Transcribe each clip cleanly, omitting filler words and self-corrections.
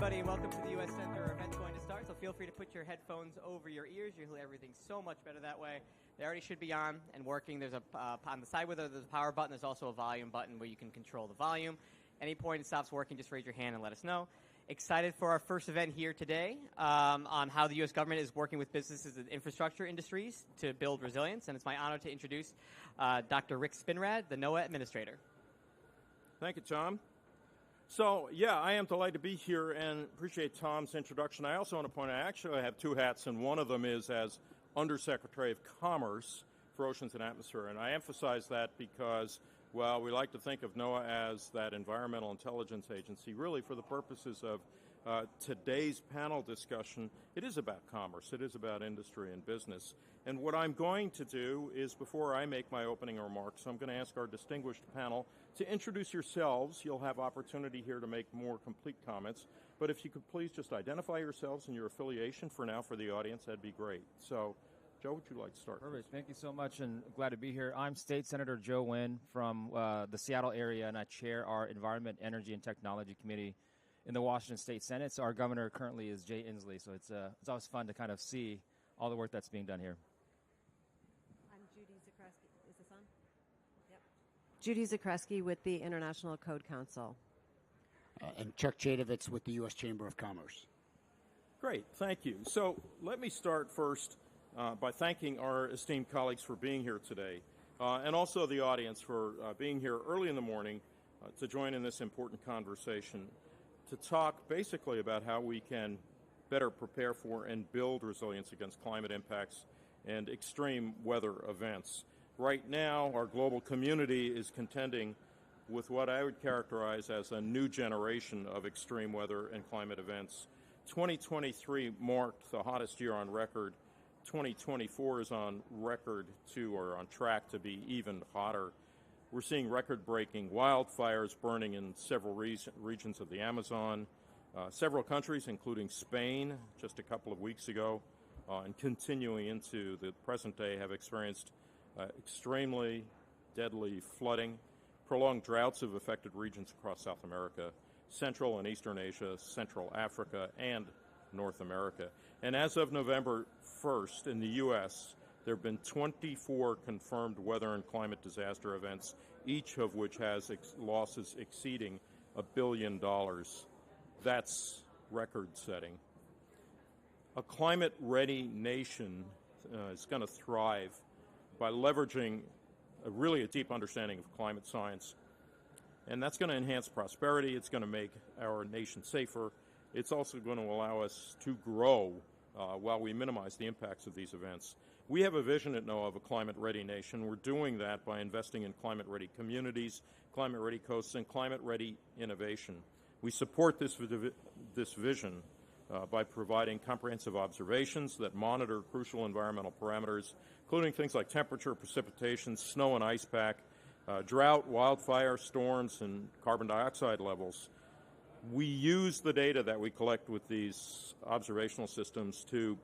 everybody, and welcome to the U.S. Center. Our event's going to start, so feel free to put your headphones over your ears. You'll hear everything so much better that way. They already should be on and working. There's a on the side where there's a power button. There's also a volume button where you can control the volume. Any point it stops working, just raise your hand and let us know. Excited for our first event here today on how the U.S. government is working with businesses and infrastructure industries to build resilience. And it's my honor to introduce Dr. Rick Spinrad, the NOAA Administrator. Thank you, Tom. So, yeah, I am delighted to be here and appreciate Tom's introduction. I also want to point out, actually, I have two hats, and one of them is as Undersecretary of Commerce for Oceans and Atmosphere. And I emphasize that because, well, we like to think of NOAA as that environmental intelligence agency. Really, for the purposes of today's panel discussion, it is about commerce. It is about industry and business. And what I'm going to do is, before I make my opening remarks, I'm going to ask our distinguished panel to introduce yourselves. You'll have opportunity here to make more complete comments. But if you could please just identify yourselves and your affiliation for now for the audience, that'd be great. So, Joe, would you like to start? Perfect. Thank you so much, and glad to be here. I'm State Senator Joe Nguyen from the Seattle area, and I chair our Environment, Energy, and Technology Committee in the Washington State Senate. So our governor currently is Jay Inslee, so it's always fun to kind of see all the work that's being done here. I'm Judy Zakreski. Is this on? Yep. Judy Zakreski with the International Code Council. And Chuck Jadovitz with the U.S. Chamber of Commerce. Great, thank you. So let me start first by thanking our esteemed colleagues for being here today, and also the audience for being here early in the morning to join in this important conversation, to talk basically about how we can better prepare for and build resilience against climate impacts and extreme weather events. Right now, our global community is contending with what I would characterize as a new generation of extreme weather and climate events. 2023 marked the hottest year on record. 2024 is on record to, or on track to be even hotter. We're seeing record-breaking wildfires burning in several regions of the Amazon. Several countries, including Spain, just a couple of weeks ago, and continuing into the present day, have experienced extremely deadly flooding. Prolonged droughts have affected regions across South America, Central and Eastern Asia, Central Africa, and North America. And as of November 1st in the U.S., there have been 24 confirmed weather and climate disaster events, each of which has losses exceeding $1 billion. That's record-setting. A climate-ready nation is going to thrive by leveraging really a deep understanding of climate science. And that's going to enhance prosperity. It's going to make our nation safer. It's also going to allow us to grow while we minimize the impacts of these events. We have a vision at NOAA of a climate-ready nation. We're doing that by investing in climate-ready communities, climate-ready coasts, and climate-ready innovation. We support this vision by providing comprehensive observations that monitor crucial environmental parameters, including things like temperature, precipitation, snow and ice pack, drought, wildfire, storms, and carbon dioxide levels. We use the data that we collect with these observational systems to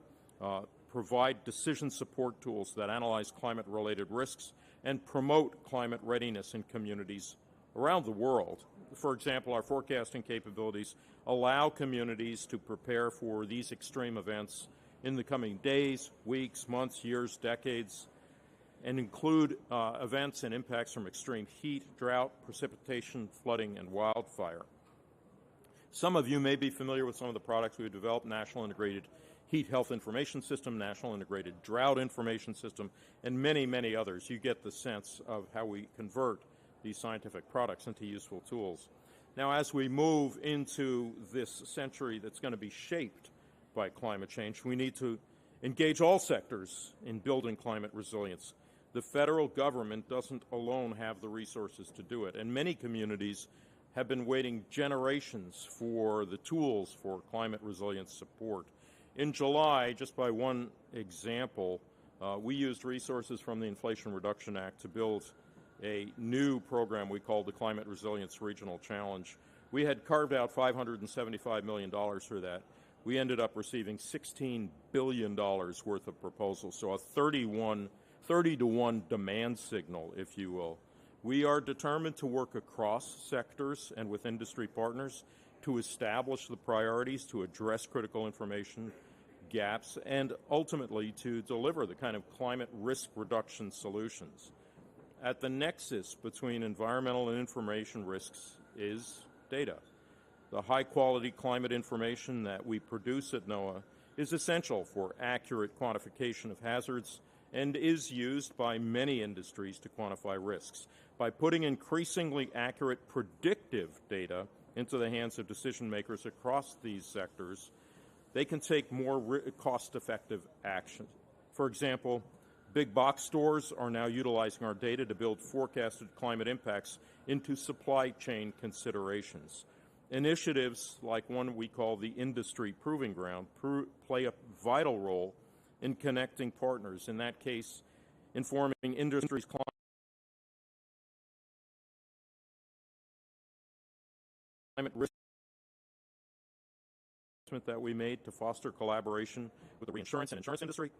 provide decision support tools that analyze climate-related risks and promote climate readiness in communities around the world. For example, our forecasting capabilities allow communities to prepare for these extreme events in the coming days, weeks, months, years, decades, and include events and impacts from extreme heat, drought, precipitation, flooding, and wildfire. Some of you may be familiar with some of the products we've developed: National Integrated Heat Health Information System, National Integrated Drought Information System, and many, many others. You get the sense of how we convert these scientific products into useful tools. Now, as we move into this century that's going to be shaped by climate change, we need to engage all sectors in building climate resilience. The federal government doesn't alone have the resources to do it, and many communities have been waiting generations for the tools for climate resilience support. In July, just by one example, we used resources from the Inflation Reduction Act to build a new program we called the Climate Resilience Regional Challenge. We had carved out $575 million for that. We ended up receiving $16 billion worth of proposals, so a 30-to-1 demand signal, if you will. We are determined to work across sectors and with industry partners to establish the priorities to address critical information gaps and ultimately to deliver the kind of climate risk reduction solutions. At the nexus between environmental and information risks is data. The high-quality climate information that we produce at NOAA is essential for accurate quantification of hazards and is used by many industries to quantify risks. By putting increasingly accurate predictive data into the hands of decision makers across these sectors, they can take more cost-effective action. For example, big box stores are now utilizing our data to build forecasted climate impacts into supply chain considerations. Initiatives like one we call the Industry Proving Ground play a vital role in connecting partners, in that case, informing industry's climate risk that we made to foster collaboration with the reinsurance and insurance industry,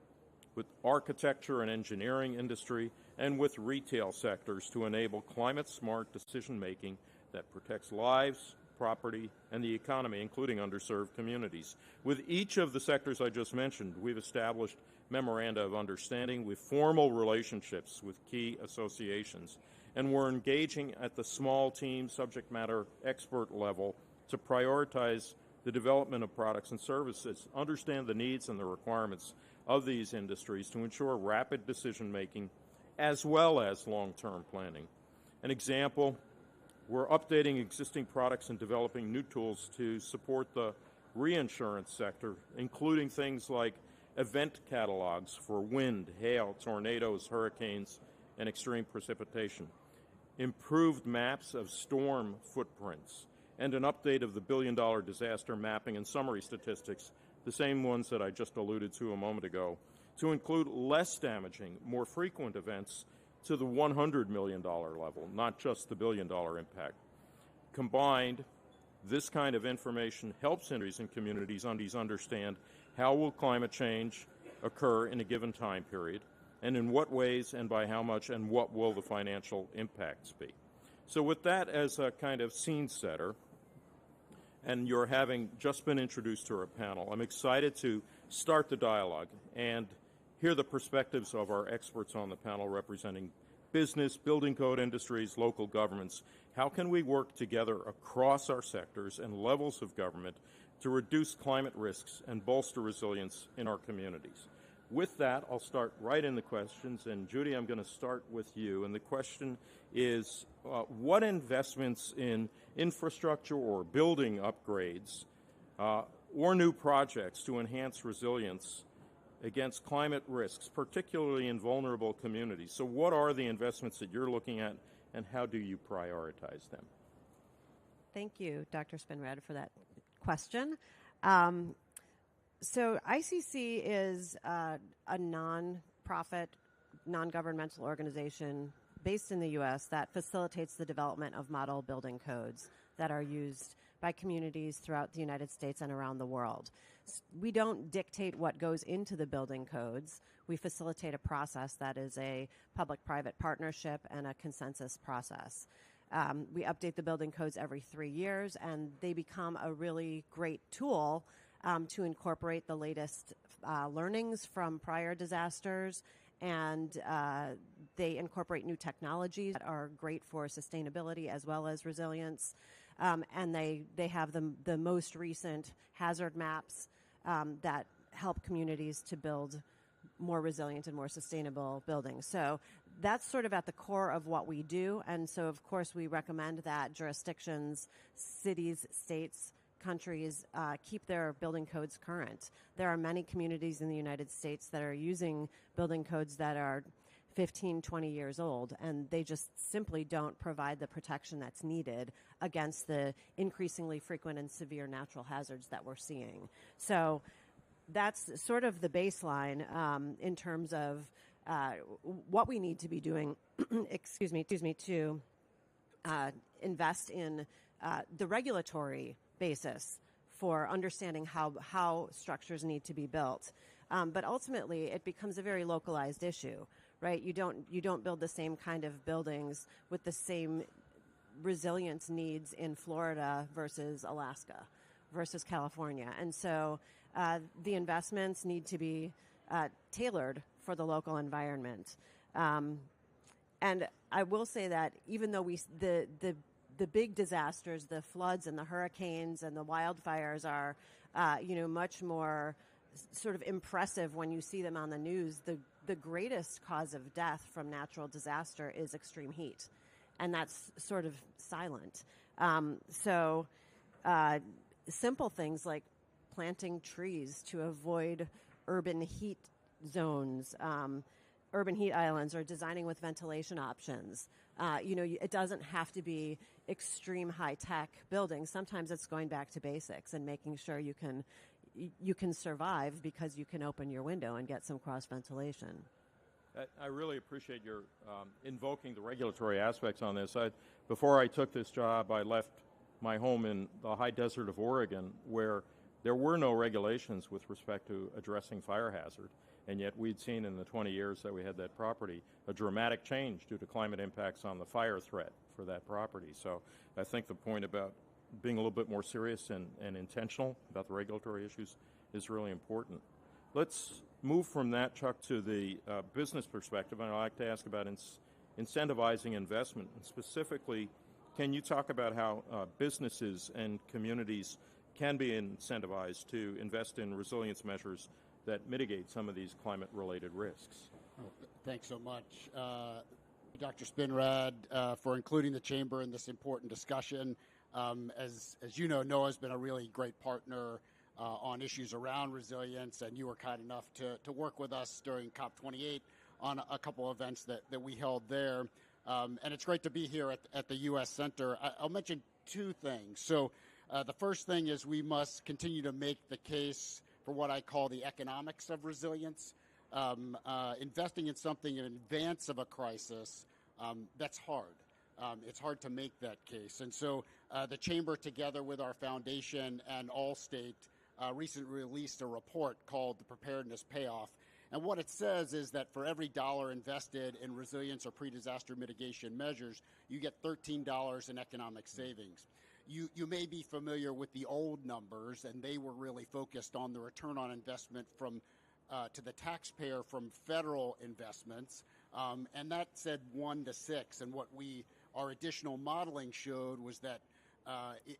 with architecture and engineering industry, and with retail sectors to enable climate-smart decision-making that protects lives, property, and the economy, including underserved communities. With each of the sectors I just mentioned, we've established memoranda of understanding with formal relationships with key associations, and we're engaging at the small team subject matter expert level to prioritize the development of products and services, understand the needs and the requirements of these industries to ensure rapid decision-making as well as long-term planning. An example, we're updating existing products and developing new tools to support the reinsurance sector, including things like event catalogs for wind, hail, tornadoes, hurricanes, and extreme precipitation, improved maps of storm footprints, and an update of the billion-dollar disaster mapping and summary statistics, the same ones that I just alluded to a moment ago, to include less damaging, more frequent events to the $100 million level, not just the billion-dollar impact. Combined, this kind of information helps industries and communities understand how will climate change occur in a given time period, and in what ways and by how much, and what will the financial impacts be. So with that as a kind of scene setter, and you're having just been introduced to our panel, I'm excited to start the dialogue and hear the perspectives of our experts on the panel representing business, building code industries, local governments. How can we work together across our sectors and levels of government to reduce climate risks and bolster resilience in our communities? With that, I'll start right in the questions, and Judy, I'm going to start with you. And the question is, what investments in infrastructure or building upgrades or new projects to enhance resilience against climate risks, particularly in vulnerable communities? So what are the investments that you're looking at, and how do you prioritize them? Thank you, Dr. Spinrad, for that question. So ICC is a non-profit, non-governmental organization based in the U.S. that facilitates the development of model building codes that are used by communities throughout the United States and around the world. We don't dictate what goes into the building codes. We facilitate a process that is a public-private partnership and a consensus process. We update the building codes every 3 years, and they become a really great tool to incorporate the latest learnings from prior disasters, and they incorporate new technologies that are great for sustainability as well as resilience. And they have the most recent hazard maps that help communities to build more resilient and more sustainable buildings. So that's sort of at the core of what we do. And so, of course, we recommend that jurisdictions, cities, states, countries keep their building codes current. There are many communities in the United States that are using building codes that are 15, 20 years old, and they just simply don't provide the protection that's needed against the increasingly frequent and severe natural hazards that we're seeing. So that's sort of the baseline in terms of what we need to be doing, to invest in the regulatory basis for understanding how structures need to be built. But ultimately, it becomes a very localized issue, right? You don't build the same kind of buildings with the same resilience needs in Florida versus Alaska versus California. And so the investments need to be tailored for the local environment. And I will say that even though the big disasters, the floods and the hurricanes and the wildfires are, much more sort of impressive when you see them on the news, the greatest cause of death from natural disaster is extreme heat. And that's sort of silent. Simple things like planting trees to avoid urban heat zones, urban heat islands, or designing with ventilation options. It doesn't have to be extreme high-tech buildings. Sometimes it's going back to basics and making sure you can survive because you can open your window and get some cross ventilation. I really appreciate your invoking the regulatory aspects on this. Before I took this job, I left my home in the high desert of Oregon, where there were no regulations with respect to addressing fire hazard, and yet we'd seen in the 20 years that we had that property a dramatic change due to climate impacts on the fire threat for that property. So I think the point about being a little bit more serious and intentional about the regulatory issues is really important. Let's move from that, Chuck, to the business perspective, and I'd like to ask about incentivizing investment. And specifically, can you talk about how businesses and communities can be incentivized to invest in resilience measures that mitigate some of these climate-related risks? Oh, thanks so much, Dr. Spinrad, for including the Chamber in this important discussion. As you know, NOAA's been a really great partner on issues around resilience, and you were kind enough to work with us during COP28 on a couple of events that we held there. And it's great to be here at the U.S. Center. I'll mention two things. So the first thing is we must continue to make the case for what I call the economics of resilience. Investing in something in advance of a crisis, that's hard. It's hard to make that case. And so the Chamber, together with our foundation and Allstate, recently released a report called the Preparedness Payoff. And what it says is that for every dollar invested in resilience or pre-disaster mitigation measures, you get $13 in economic savings. You may be familiar with the old numbers, and they were really focused on the return on investment from to the taxpayer from federal investments, and that said 1 to 6. And what our additional modeling showed was that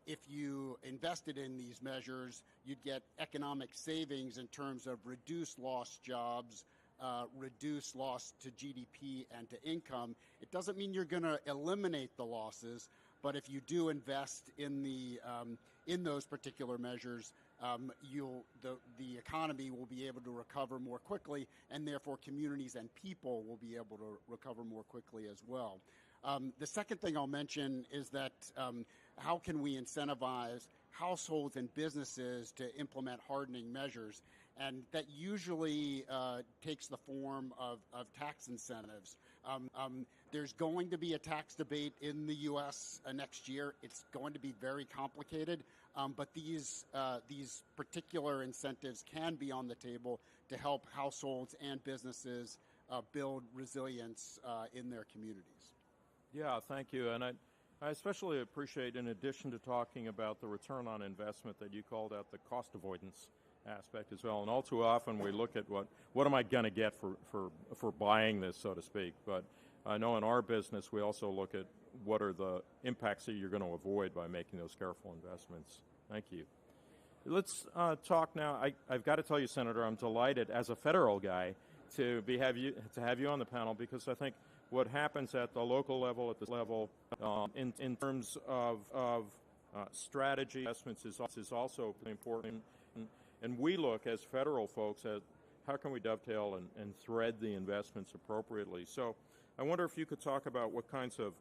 if you invested in these measures, you'd get economic savings in terms of reduced lost jobs, reduced loss to GDP and to income. It doesn't mean you're going to eliminate the losses, but if you do invest in those particular measures, the economy will be able to recover more quickly, and therefore communities and people will be able to recover more quickly as well. The second thing I'll mention is that how can we incentivize households and businesses to implement hardening measures? And that usually takes the form of tax incentives. There's going to be a tax debate in the U.S. Next year. It's going to be very complicated, but these particular incentives can be on the table to help households and businesses build resilience in their communities. Yeah, thank you. And I especially appreciate, in addition to talking about the return on investment, that you called out the cost avoidance aspect as well. And all too often we look at what am I going to get for buying this, so to speak. But I know in our business we also look at what are the impacts that you're going to avoid by making those careful investments. Thank you. Let's talk now. I've got to tell you, Senator, I'm delighted as a federal guy to have you on the panel, because I think what happens at the local level, at this level, in terms of strategy investments is also important. And we look as federal folks at how can we dovetail and thread the investments appropriately. So I wonder if you could talk about what kinds of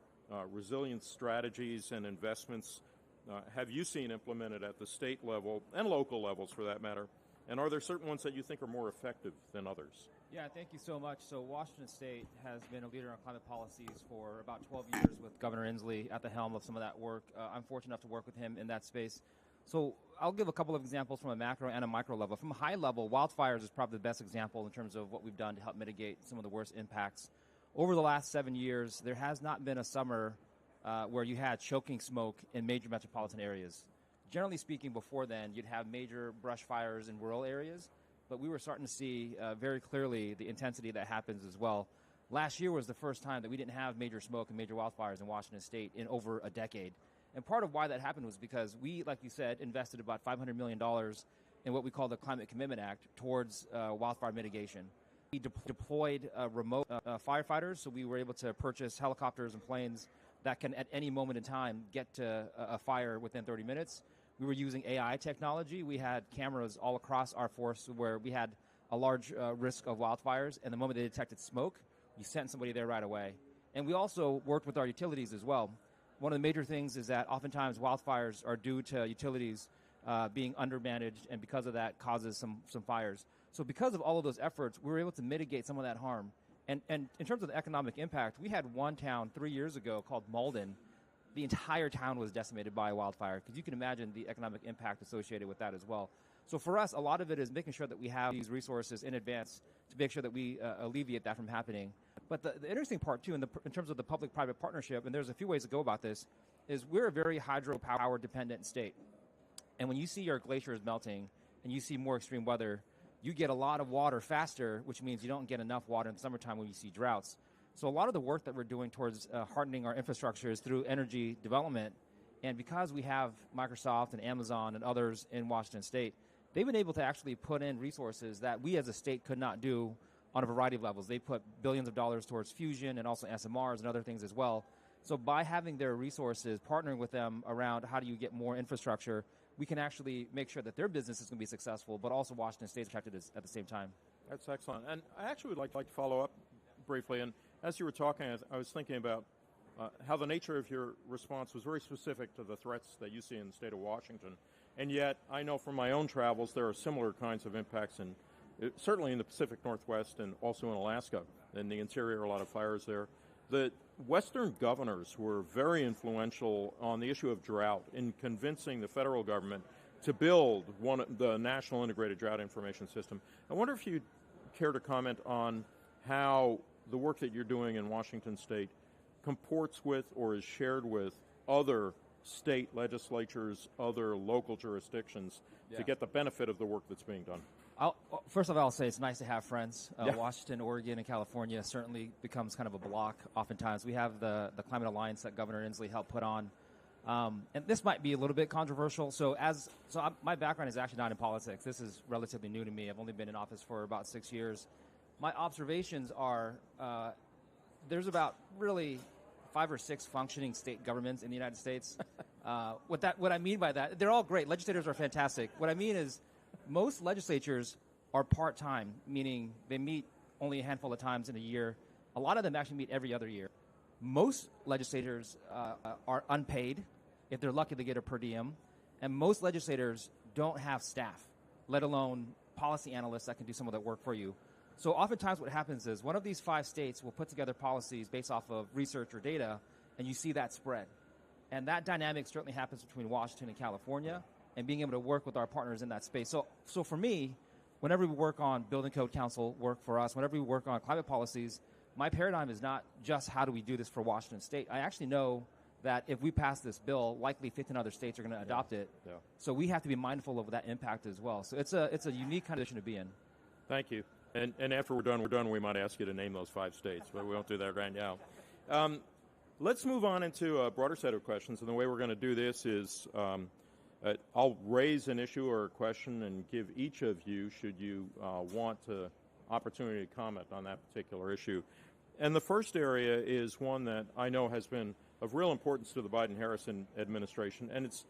resilience strategies and investments have you seen implemented at the state level and local levels, for that matter, and are there certain ones that you think are more effective than others? Yeah, thank you so much. So Washington State has been a leader on climate policies for about 12 years with Governor Inslee at the helm of some of that work. I'm fortunate enough to work with him in that space. So I'll give a couple of examples from a macro and a micro level. From a high level, wildfires is probably the best example in terms of what we've done to help mitigate some of the worst impacts. Over the last 7 years, there has not been a summer where you had choking smoke in major metropolitan areas. Generally speaking, before then, you'd have major brush fires in rural areas, but we were starting to see very clearly the intensity that happens as well. Last year was the first time that we didn't have major smoke and major wildfires in Washington State in over a decade. And part of why that happened was because we, like you said, invested about $500 million in what we call the Climate Commitment Act towards wildfire mitigation. We deployed remote firefighters, so we were able to purchase helicopters and planes that can, at any moment in time, get to a fire within 30 minutes. We were using AI technology. We had cameras all across our force where we had a large risk of wildfires, and the moment they detected smoke, we sent somebody there right away. And we also worked with our utilities as well. One of the major things is that oftentimes wildfires are due to utilities being undermanaged, and because of that causes some fires. So because of all of those efforts, we were able to mitigate some of that harm. And in terms of the economic impact, we had one town 3 years ago called Malden. The entire town was decimated by a wildfire, because you can imagine the economic impact associated with that as well. So for us, a lot of it is making sure that we have these resources in advance to make sure that we alleviate that from happening. But the interesting part, too, in terms of the public-private partnership, and there's a few ways to go about this, is we're a very hydropower-dependent state. And when you see your glaciers melting and you see more extreme weather, you get a lot of water faster, which means you don't get enough water in the summertime when you see droughts. So a lot of the work that we're doing towards hardening our infrastructure is through energy development. And because we have Microsoft and Amazon and others in Washington State, they've been able to actually put in resources that we as a state could not do on a variety of levels. They put billions of dollars towards fusion and also SMRs and other things as well. So by having their resources, partnering with them around how do you get more infrastructure, we can actually make sure that their business is going to be successful, but also Washington State is protected at the same time. That's excellent. And I actually would like to follow up briefly. And as you were talking, I was thinking about how the nature of your response was very specific to the threats that you see in the state of Washington. And yet, I know from my own travels, there are similar kinds of impacts certainly in the Pacific Northwest and also in Alaska. In the interior, a lot of fires there. The Western governors were very influential on the issue of drought in convincing the federal government to build the National Integrated Drought Information System. I wonder if you'd care to comment on how the work that you're doing in Washington State comports with or is shared with other state legislatures, other local jurisdictions to get the benefit of the work that's being done. First of all, I'll say it's nice to have friends. Washington, Oregon, and California certainly becomes kind of a block oftentimes. We have the Climate Alliance that Governor Inslee helped put on. And this might be a little bit controversial. My background is actually not in politics. This is relatively new to me. I've only been in office for about 6 years. My observations are there's about really 5 or 6 functioning state governments in the United States. What I mean by that, they're all great. Legislators are fantastic. What I mean is most legislatures are part-time, meaning they meet only a handful of times in a year. A lot of them actually meet every other year. Most legislators are unpaid. If they're lucky, they get a per diem. And most legislators don't have staff, let alone policy analysts that can do some of that work for you. So oftentimes what happens is one of these 5 states will put together policies based off of research or data, and you see that spread. And that dynamic certainly happens between Washington and California, and being able to work with our partners in that space. So for me, whenever we work on Building Code Council work for us, whenever we work on climate policies, my paradigm is not just how do we do this for Washington State. I actually know that if we pass this bill, likely 15 other states are going to adopt it. Yeah. So we have to be mindful of that impact as well. So it's a unique kind of position to be in. Thank you. And after we're done, we might ask you to name those 5 states, but we won't do that right now. Let's move on into a broader set of questions. And the way we're going to do this is I'll raise an issue or a question and give each of you, should you want to, opportunity to comment on that particular issue. And the first area is one that I know has been of real importance to the Biden-Harris administration, and it's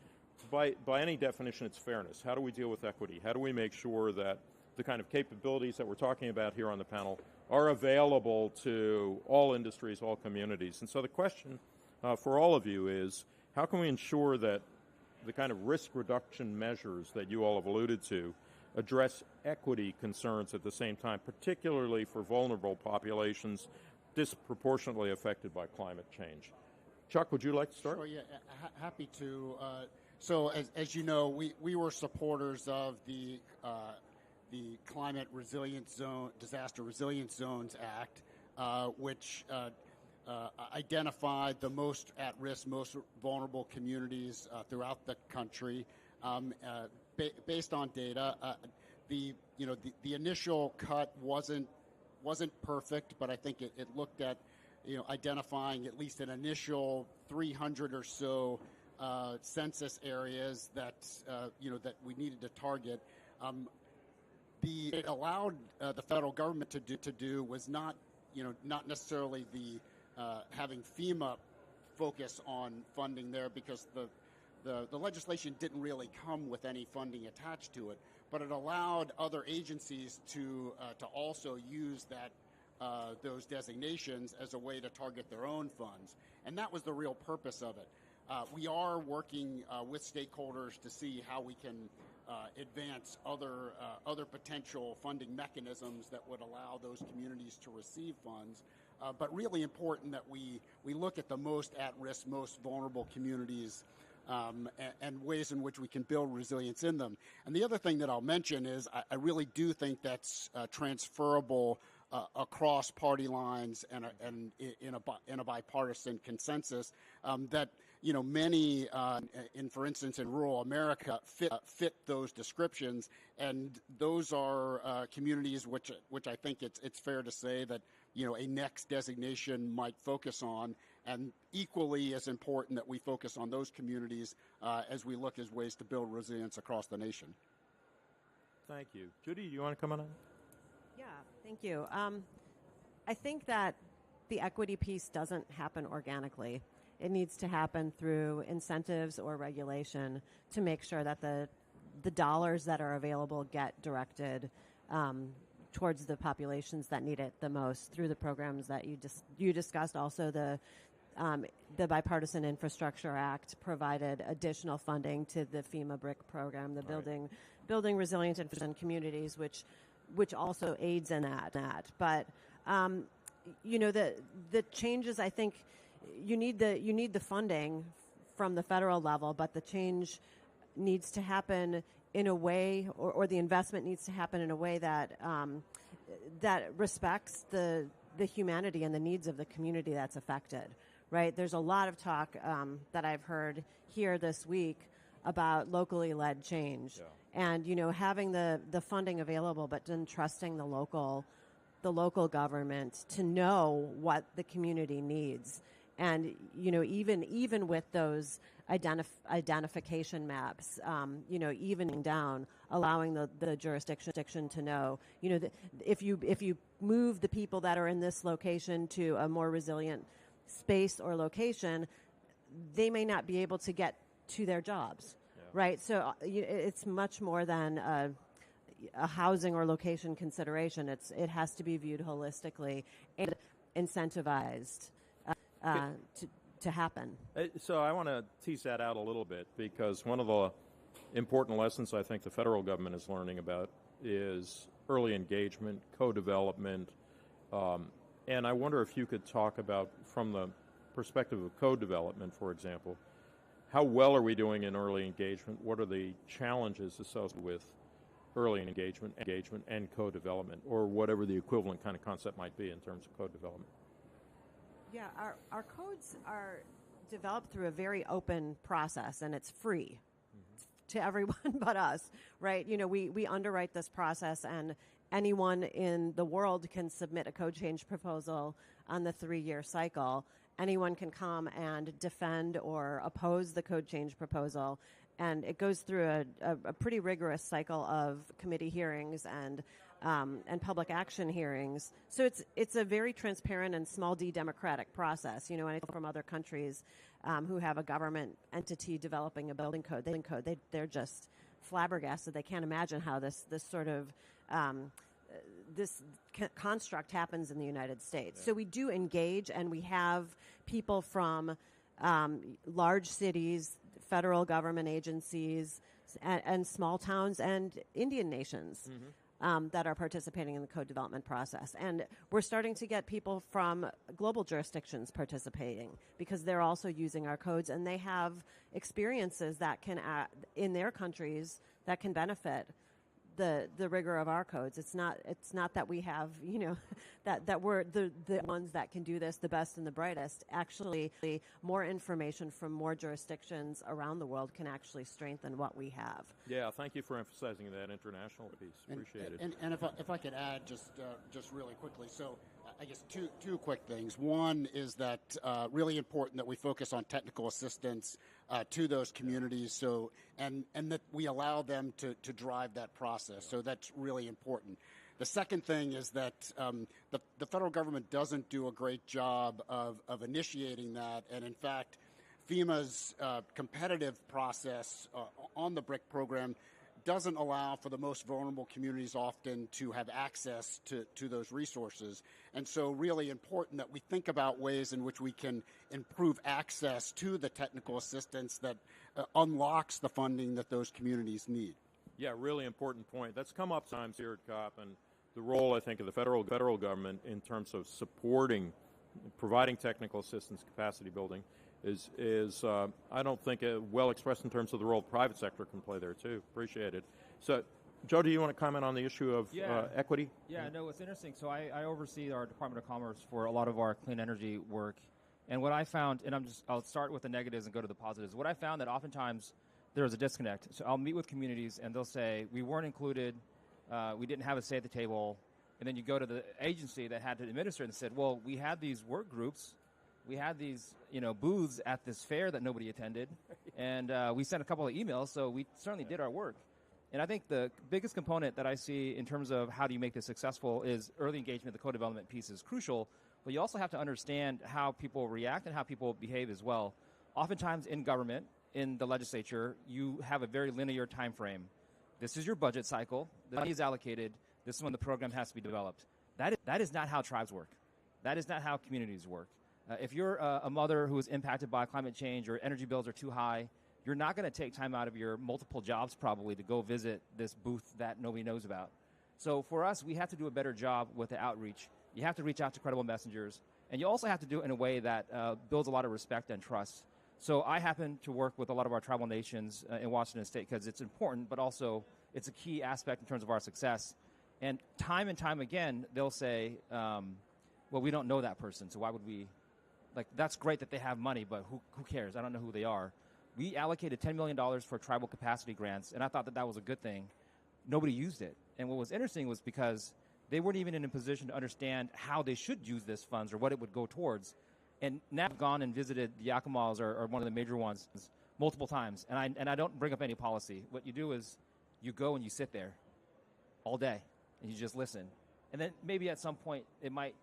by any definition, it's fairness. How do we deal with equity? How do we make sure that the kind of capabilities that we're talking about here on the panel are available to all industries, all communities? And so the question for all of you is, how can we ensure that the kind of risk reduction measures that you all have alluded to address equity concerns at the same time, particularly for vulnerable populations disproportionately affected by climate change? Chuck, would you like to start? Sure, yeah, happy to. So as you know, we were supporters of the Climate Resilience Zone, Disaster Resilience Zones Act, which identified the most at-risk, most vulnerable communities throughout the country based on data. The initial cut wasn't perfect, but I think it looked at identifying at least an initial 300 or so census areas that that we needed to target. It allowed the federal government to do was not necessarily the having FEMA focus on funding there, because the legislation didn't really come with any funding attached to it, but it allowed other agencies to also use those designations as a way to target their own funds, and that was the real purpose of it. We are working with stakeholders to see how we can advance other potential funding mechanisms that would allow those communities to receive funds. But really important that we look at the most at-risk, most vulnerable communities and ways in which we can build resilience in them. And the other thing that I'll mention is I really do think that's transferable across party lines and in a bipartisan consensus that many, for instance, in rural America fit those descriptions, and those are communities which I think it's fair to say that a next designation might focus on, and equally as important that we focus on those communities as we look as ways to build resilience across the nation. Thank you. Judy, you want to come on? Yeah, thank you. I think that the equity piece doesn't happen organically. It needs to happen through incentives or regulation to make sure that the dollars that are available get directed towards the populations that need it the most through the programs that you discussed. Also, the Bipartisan Infrastructure Act provided additional funding to the FEMA BRIC program, the Building Resilient and Communities, which also aids in that. But the changes, I think you need the funding from the federal level, but the change needs to happen in a way, or the investment needs to happen in a way that that respects the humanity and the needs of the community that's affected. Right? There's a lot of talk that I've heard here this week about locally led change, and having the funding available, but then trusting the local government to know what the community needs. And even with those identification maps, evening down, allowing the jurisdiction to know, if you move the people that are in this location to a more resilient space or location, they may not be able to get to their jobs, right? So it's much more than a housing or location consideration. It has to be viewed holistically and incentivized to happen. So I want to tease that out a little bit, because one of the important lessons I think the federal government is learning about is early engagement, co-development, and I wonder if you could talk about, from the perspective of co-development, for example, how well are we doing in early engagement? What are the challenges associated with early engagement and co-development, or whatever the equivalent kind of concept might be in terms of co-development? Yeah, our codes are developed through a very open process, and it's free to everyone but us, right? We underwrite this process, and anyone in the world can submit a code change proposal on the 3-year cycle. Anyone can come and defend or oppose the code change proposal, and it goes through a pretty rigorous cycle of committee hearings and public action hearings. So it's a very transparent and small d democratic process. And I know from other countries who have a government entity developing a building code, they're just flabbergasted. They can't imagine how this sort of construct happens in the United States. So we do engage, and we have people from large cities, federal government agencies, and small towns and Indian nations that are participating in the code development process. And we're starting to get people from global jurisdictions participating, because they're also using our codes, and they have experiences that can, in their countries, that can benefit the rigor of our codes. It's not that we have, that we're the ones that can do this the best and the brightest. Actually, more information from more jurisdictions around the world can actually strengthen what we have. Yeah, thank you for emphasizing that international piece. Appreciate it. And if I could add just really quickly, so I guess two quick things. One is that really important that we focus on technical assistance to those communities, so and that we allow them to drive that process. So that's really important. The second thing is that the federal government doesn't do a great job of initiating that, and in fact, FEMA's competitive process on the BRIC program doesn't allow for the most vulnerable communities often to have access to those resources. And so really important that we think about ways in which we can improve access to the technical assistance that unlocks the funding that those communities need. Yeah, really important point. That's come up times here at COP, and the role, I think, of the federal government in terms of providing technical assistance, capacity building, is I don't think well expressed in terms of the role the private sector can play there too. Appreciate it. So, Joe, do you want to comment on the issue of equity? Yeah, no, it's interesting. So I oversee our Department of Commerce for a lot of our clean energy work, and what I found, and I'll start with the negatives and go to the positives. What I found that oftentimes there's a disconnect. So I'll meet with communities and they'll say we weren't included, we didn't have a say at the table, and then you go to the agency that had to administer it and said, well, we had these work groups. We had these, booths at this fair that nobody attended, and we sent a couple of emails, so we certainly did our work. And I think the biggest component that I see in terms of how do you make this successful is early engagement. The co-development piece is crucial, but you also have to understand how people react and how people behave as well. Oftentimes in government, in the legislature, you have a very linear time frame. This is your budget cycle. The money is allocated. This is when the program has to be developed. That is not how tribes work. That is not how communities work. If you're a mother who is impacted by climate change or energy bills are too high, you're not going to take time out of your multiple jobs probably to go visit this booth that nobody knows about. So for us, we have to do a better job with the outreach. You have to reach out to credible messengers, and you also have to do it in a way that builds a lot of respect and trust. So I happen to work with a lot of our tribal nations in Washington State because it's important, but also it's a key aspect in terms of our success. And time again, they'll say, well, we don't know that person, so why would we? Like, that's great that they have money, but who cares? I don't know who they are. We allocated $10 million for tribal capacity grants, and I thought that was a good thing. Nobody used it. And what was interesting was because they weren't even in a position to understand how they should use this funds or what it would go towards. And now I've gone and visited the Yakimas or one of the major ones multiple times, and I don't bring up any policy. What you do is you go and you sit there all day, and you just listen. And then maybe at some point it might,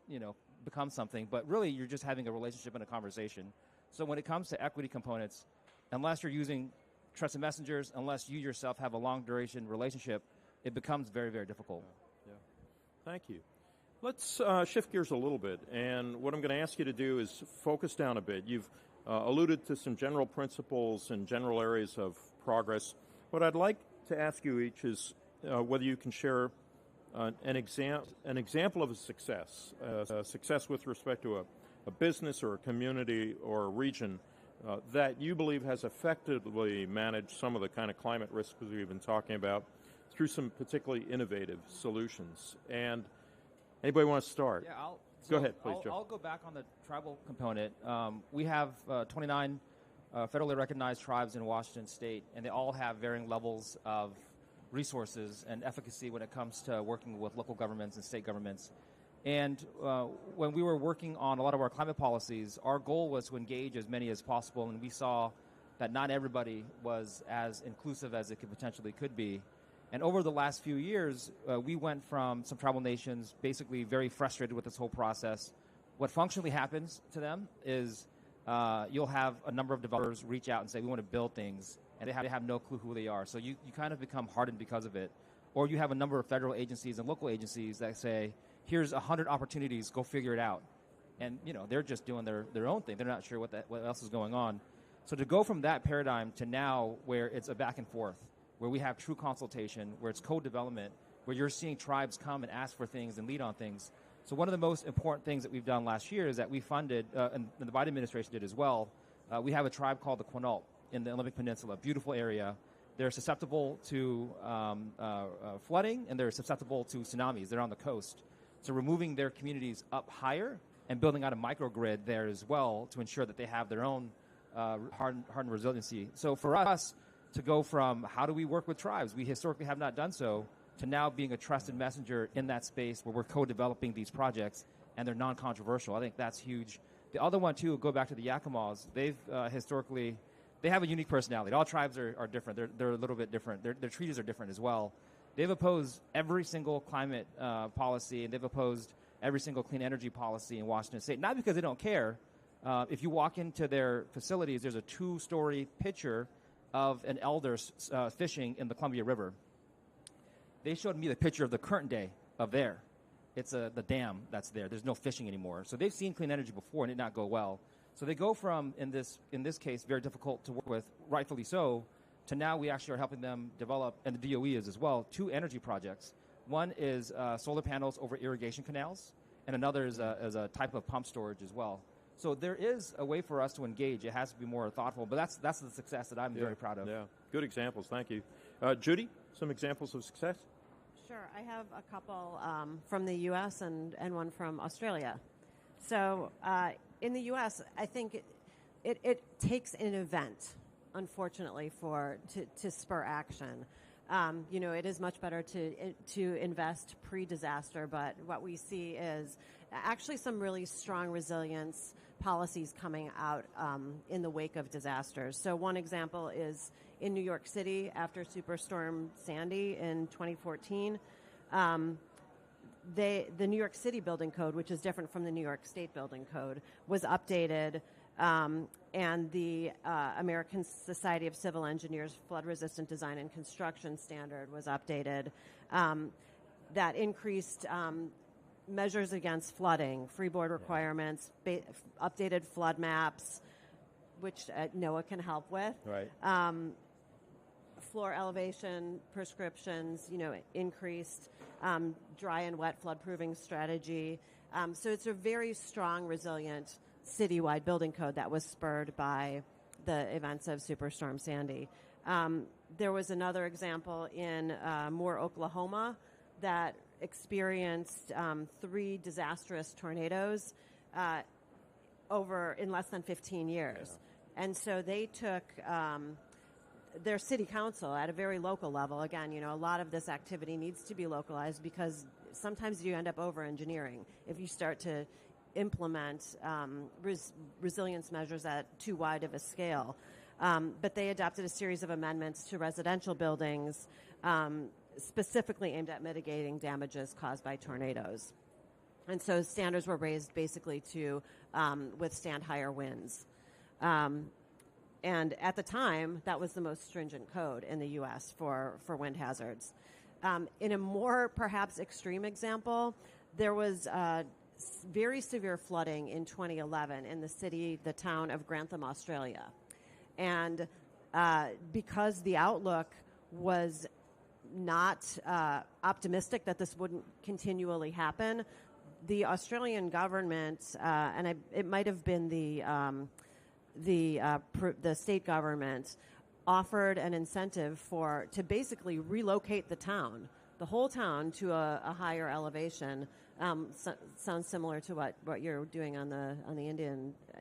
become something, but really you're just having a relationship and a conversation. So when it comes to equity components, unless you're using trusted messengers, unless you yourself have a long duration relationship, it becomes very, very difficult. Yeah. Thank you. Let's shift gears a little bit, and what I'm going to ask you to do is focus down a bit. You've alluded to some general principles and general areas of progress. What I'd like to ask you each is whether you can share an example of a success with respect to a business or a community or a region that you believe has effectively managed some of the kind of climate risks we've been talking about through some particularly innovative solutions. And anybody want to start? Yeah, go ahead, please, Joe. I'll go back on the tribal component. We have 29 federally recognized tribes in Washington State, and they all have varying levels of resources and efficacy when it comes to working with local governments and state governments. And when we were working on a lot of our climate policies, our goal was to engage as many as possible, and we saw that not everybody was as inclusive as it could be. And over the last few years, we went from some tribal nations basically very frustrated with this whole process. What functionally happens to them is you'll have a number of developers reach out and say, we want to build things, and they have no clue who they are. So you kind of become hardened because of it. Or you have a number of federal agencies and local agencies that say, here's 100 opportunities, go figure it out. And, they're just doing their own thing. They're not sure what else is going on. So to go from that paradigm to now where it's a back and forth, where we have true consultation, where it's co-development, where you're seeing tribes come and ask for things and lead on things. So one of the most important things that we've done last year is that we funded, and the Biden administration did as well, we have a tribe called the Quinault in the Olympic Peninsula, beautiful area, They're susceptible to flooding, and they're susceptible to tsunamis. They're on the coast. So removing their communities up higher and building out a microgrid there as well to ensure that they have their own hardened resiliency. So for us to go from how do we work with tribes, we historically have not done so, to now being a trusted messenger in that space where we're co-developing these projects and they're non-controversial. I think that's huge. The other one, too, go back to the Yakimas. They've historically, they have a unique personality. All tribes are different. They're a little bit different. Their treaties are different as well. They've opposed every single climate policy, and they've opposed every single clean energy policy in Washington State, not because they don't care. If you walk into their facilities, there's a 2-story picture of an elder fishing in the Columbia River. They showed me the picture of the current day of there. It's the dam that's there. There's no fishing anymore. So they've seen clean energy before and it not go well. So they go from, in this case, very difficult to work with, rightfully so, to now we actually are helping them develop, and the DOE is as well, 2 energy projects. One is solar panels over irrigation canals, and another is a type of pump storage as well. So there is a way for us to engage. It has to be more thoughtful, but that's the success that I'm very proud of. Yeah, good examples. Thank you. Judy, some examples of success? Sure. I have a couple from the U.S. and one from Australia. So in the U.S., I think it takes an event, unfortunately, to spur action. It is much better to invest pre-disaster, but what we see is actually some really strong resilience policies coming out in the wake of disasters. So one example is in New York City after Superstorm Sandy in 2014. The New York City Building Code, which is different from the New York State Building Code, was updated, and the American Society of Civil Engineers Flood-Resistant Design and Construction Standard was updated. That increased measures against flooding, freeboard requirements, updated flood maps, which NOAA can help with. Right. Floor elevation prescriptions, increased dry and wet flood-proofing strategy. So it's a very strong, resilient citywide building code that was spurred by the events of Superstorm Sandy. There was another example in Moore, Oklahoma, that experienced 3 disastrous tornadoes in less than 15 years. Yeah. And so they took their city council at a very local level. Again, a lot of this activity needs to be localized because sometimes you end up over-engineering if you start to implement resilience measures at too wide of a scale. But they adopted a series of amendments to residential buildings specifically aimed at mitigating damages caused by tornadoes. And so standards were raised basically to withstand higher winds. And at the time, that was the most stringent code in the U.S. for wind hazards. In a more perhaps extreme example, there was very severe flooding in 2011 in the town of Grantham, Australia. And because the outlook was not optimistic that this wouldn't continually happen, the Australian government, and it might have been the state government, offered an incentive to basically relocate the whole town to a higher elevation. Sounds similar to what you're doing in the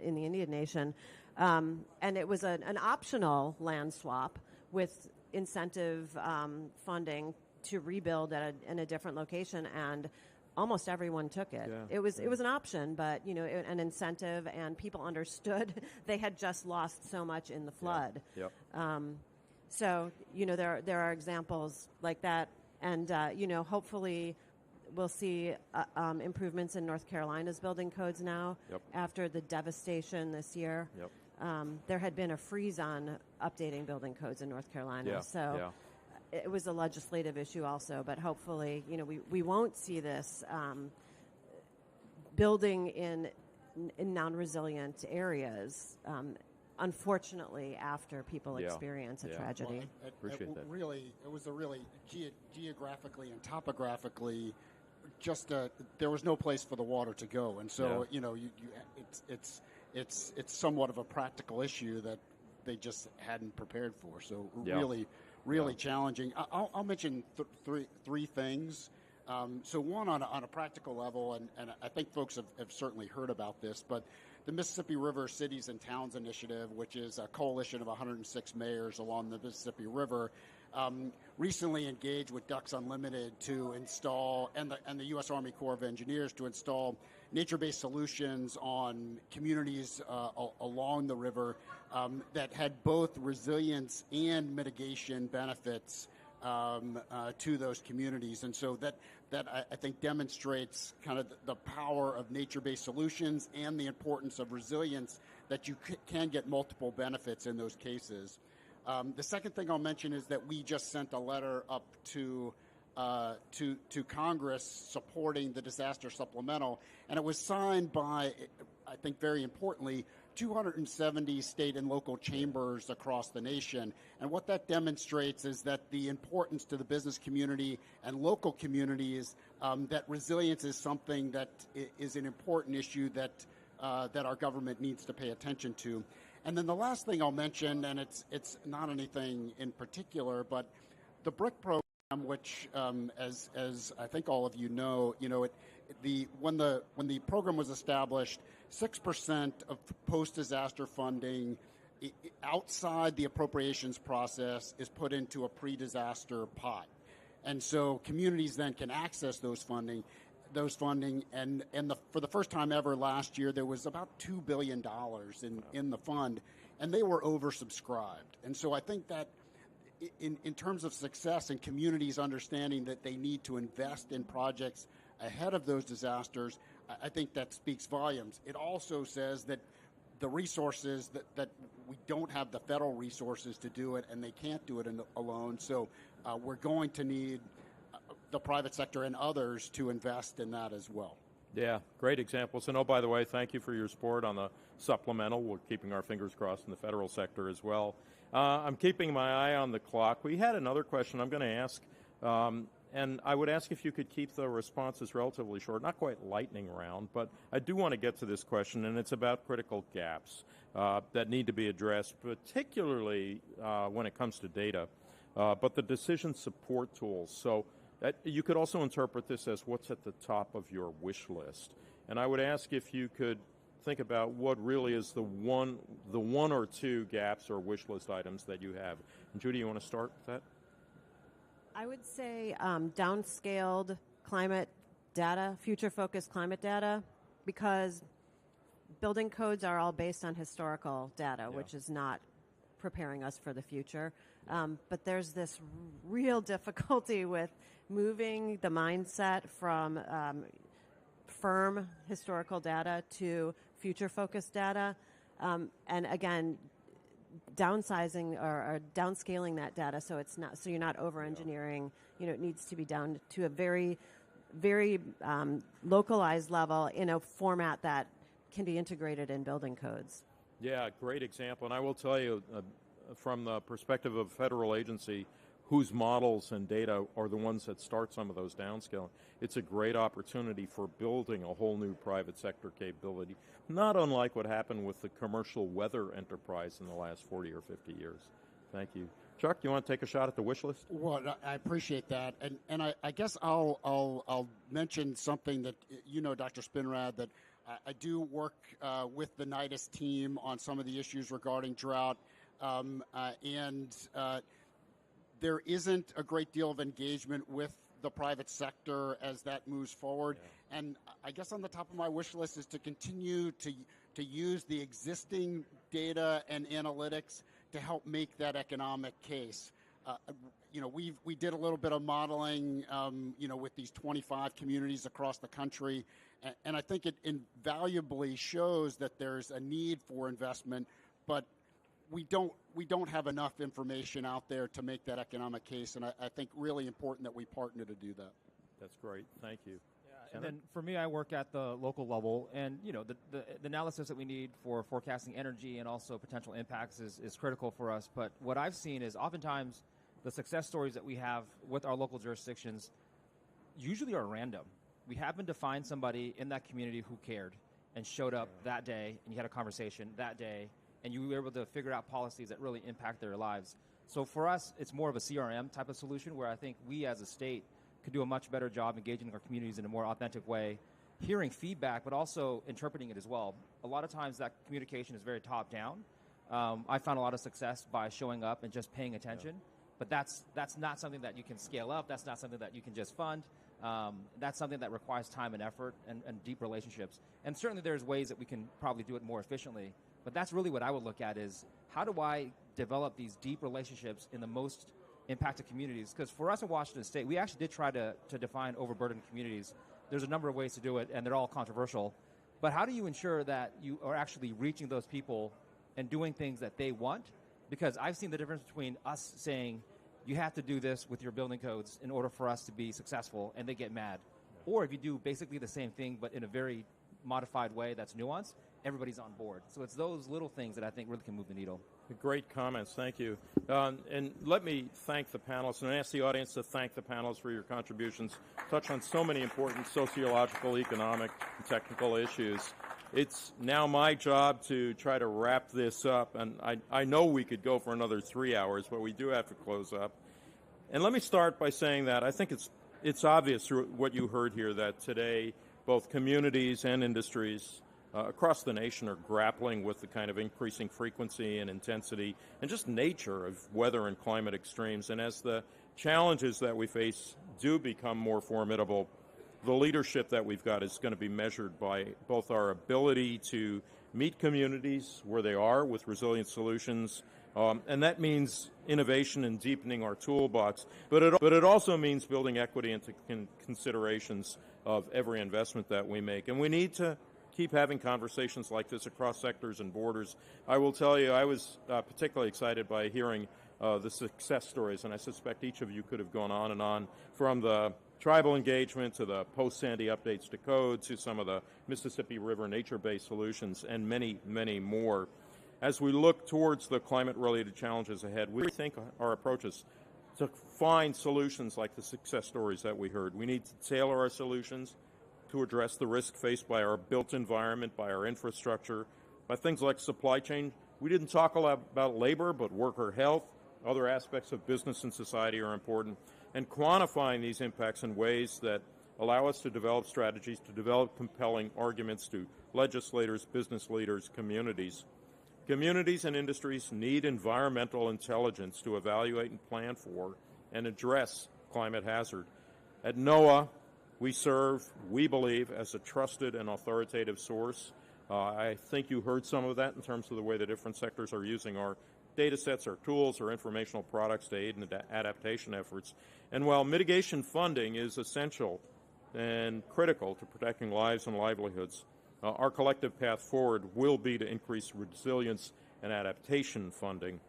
Indian Nation, and it was an optional land swap with incentive funding to rebuild in a different location, and almost everyone took it. Yeah. It was an option, but an incentive, and people understood they had just lost so much in the flood. Yeah. Yep. So there are examples like that, and hopefully we'll see improvements in North Carolina's building codes now. Yep. After the devastation this year. Yep. There had been a freeze on updating building codes in North Carolina, it was a legislative issue also, but hopefully, we won't see this building in non-resilient areas, unfortunately, after people experience a tragedy. Appreciate that. It was a really geographically and topographically, there was no place for the water to go, and so it's somewhat of a practical issue that they just hadn't prepared for. So really, really challenging. I'll mention three things. So one on a practical level, and I think folks have certainly heard about this, but the Mississippi River Cities and Towns Initiative, which is a coalition of 106 mayors along the Mississippi River, recently engaged with Ducks Unlimited to install, and the U.S. Army Corps of Engineers to install nature-based solutions on communities along the river that had both resilience and mitigation benefits to those communities. And so that I think demonstrates kind of the power of nature-based solutions and the importance of resilience, that you can get multiple benefits in those cases. The second thing I'll mention is that we just sent a letter up to Congress supporting the disaster supplemental, and it was signed by, I think very importantly, 270 state and local chambers across the nation. And what that demonstrates is that the importance to the business community and local communities, that resilience is something that is an important issue that our government needs to pay attention to. And then the last thing I'll mention, and it's not anything in particular, but the BRIC program, which, as I think all of you know, when the program was established, 6% of post-disaster funding outside the appropriations process is put into a pre-disaster pot, and so communities then can access those funding, and for the first time ever last year, there was about $2 billion in the fund, and they were oversubscribed. And so I think that in terms of success and communities understanding that they need to invest in projects ahead of those disasters, I think that speaks volumes. It also says that the resources, that we don't have the federal resources to do it, and they can't do it alone. So we're going to need the private sector and others to invest in that as well. Yeah, great examples. And by the way, thank you for your support on the supplemental. We're keeping our fingers crossed in the federal sector as well. I'm keeping my eye on the clock. We had another question I'm going to ask, and I would ask if you could keep the responses relatively short, not quite lightning round, but I do want to get to this question, and it's about critical gaps that need to be addressed, particularly when it comes to data, but the decision support tools. So you could also interpret this as what's at the top of your wish list. And I would ask if you could think about what really is the one or two gaps or wish list items that you have. And Judy, you want to start with that? I would say downscaled climate data, future-focused climate data, because building codes are all based on historical data, which is not preparing us for the future. But there's this real difficulty with moving the mindset from firm historical data to future-focused data, and again, downsizing or downscaling that data so you're not over-engineering. It needs to be down to a very, very localized level in a format that can be integrated in building codes. Yeah, great example. And I will tell you, from the perspective of a federal agency whose models and data are the ones that start some of those downscaling, it's a great opportunity for building a whole new private sector capability, not unlike what happened with the commercial weather enterprise in the last 40 or 50 years. Thank you. Chuck, you want to take a shot at the wish list? Well, I appreciate that, and I guess I'll mention something that Dr. Spinrad, that I do work with the NIDIS team on some of the issues regarding drought, and there isn't a great deal of engagement with the private sector as that moves forward. Yeah. And I guess on the top of my wish list is to continue to use the existing data and analytics to help make that economic case. We did a little bit of modeling, with these 25 communities across the country, and I think it invaluably shows that there's a need for investment, but we don't have enough information out there to make that economic case, and I think really important that we partner to do that. That's great. Thank you. Yeah, and then for me, I work at the local level, and the analysis that we need for forecasting energy and also potential impacts is critical for us. But what I've seen is oftentimes the success stories that we have with our local jurisdictions usually are random. We happen to find somebody in that community who cared and showed up that day, and you had a conversation that day, and you were able to figure out policies that really impact their lives. So for us, it's more of a CRM type of solution where I think we as a state could do a much better job engaging our communities in a more authentic way, hearing feedback, but also interpreting it as well. A lot of times that communication is very top-down. I found a lot of success by showing up and just paying attention, but that's not something that you can scale up. That's not something that you can just fund. That's something that requires time and effort and deep relationships. And certainly there's ways that we can probably do it more efficiently, but that's really what I would look at is how do I develop these deep relationships in the most impacted communities? Because for us in Washington State, we actually did try to define overburdened communities. There's a number of ways to do it, and they're all controversial. But how do you ensure that you are actually reaching those people and doing things that they want? Because I've seen the difference between us saying, you have to do this with your building codes in order for us to be successful, and they get mad. Or if you do basically the same thing, but in a very modified way that's nuanced, everybody's on board. So it's those little things that I think really can move the needle. Great comments. Thank you. And let me thank the panelists and ask the audience to thank the panelists for your contributions. Touch on so many important sociological, economic, and technical issues. It's now my job to try to wrap this up, and I know we could go for another 3 hours, but we do have to close up. And let me start by saying that I think it's obvious through what you heard here that today both communities and industries across the nation are grappling with the kind of increasing frequency and intensity and just nature of weather and climate extremes. And as the challenges that we face do become more formidable, the leadership that we've got is going to be measured by both our ability to meet communities where they are with resilient solutions, and that means innovation and deepening our toolbox, but it also means building equity into considerations of every investment that we make. And we need to keep having conversations like this across sectors and borders. I will tell you, I was particularly excited by hearing the success stories, and I suspect each of you could have gone on and on, from the tribal engagement to the post-Sandy updates to code to some of the Mississippi River nature-based solutions and many, many more. As we look towards the climate-related challenges ahead, we rethink our approaches to find solutions like the success stories that we heard. We need to tailor our solutions to address the risk faced by our built environment, by our infrastructure, by things like supply chain. We didn't talk a lot about labor, but worker health, other aspects of business and society are important, and quantifying these impacts in ways that allow us to develop strategies, to develop compelling arguments to legislators, business leaders, communities. Communities and industries need environmental intelligence to evaluate and plan for and address climate hazard. At NOAA, we serve, we believe, as a trusted and authoritative source. I think you heard some of that in terms of the way the different sectors are using our data sets, our tools, our informational products to aid in adaptation efforts. And while mitigation funding is essential and critical to protecting lives and livelihoods, our collective path forward will be to increase resilience and adaptation funding.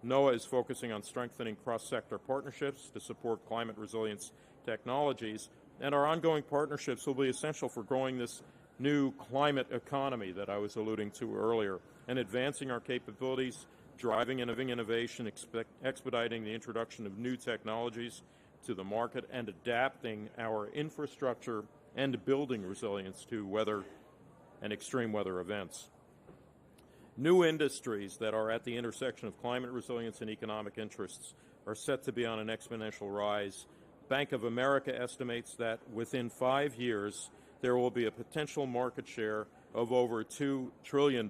NOAA is focusing on strengthening cross-sector partnerships to support climate resilience technologies, and our ongoing partnerships will be essential for growing this new climate economy that I was alluding to earlier, and advancing our capabilities, driving innovation, expediting the introduction of new technologies to the market, and adapting our infrastructure and building resilience to weather and extreme weather events. New industries that are at the intersection of climate resilience and economic interests are set to be on an exponential rise. Bank of America estimates that within 5 years, there will be a potential market share of over $2 trillion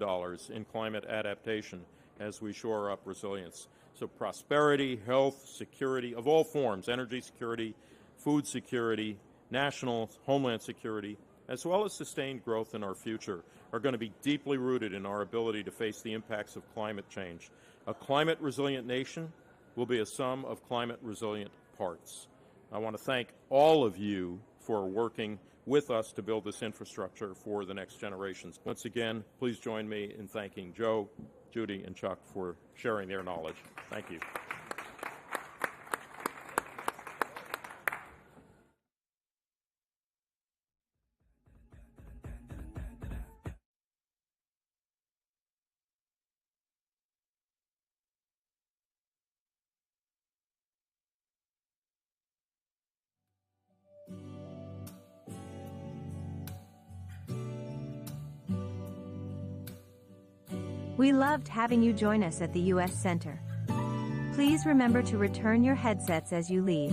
in climate adaptation as we shore up resilience. So prosperity, health, security of all forms, energy security, food security, national homeland security, as well as sustained growth in our future, are going to be deeply rooted in our ability to face the impacts of climate change. A climate resilient nation will be a sum of climate resilient parts. I want to thank all of you for working with us to build this infrastructure for the next generations. Once again, please join me in thanking Joe, Judy, and Chuck for sharing their knowledge. Thank you. We loved having you join us at the U.S. Center. Please remember to return your headsets as you leave.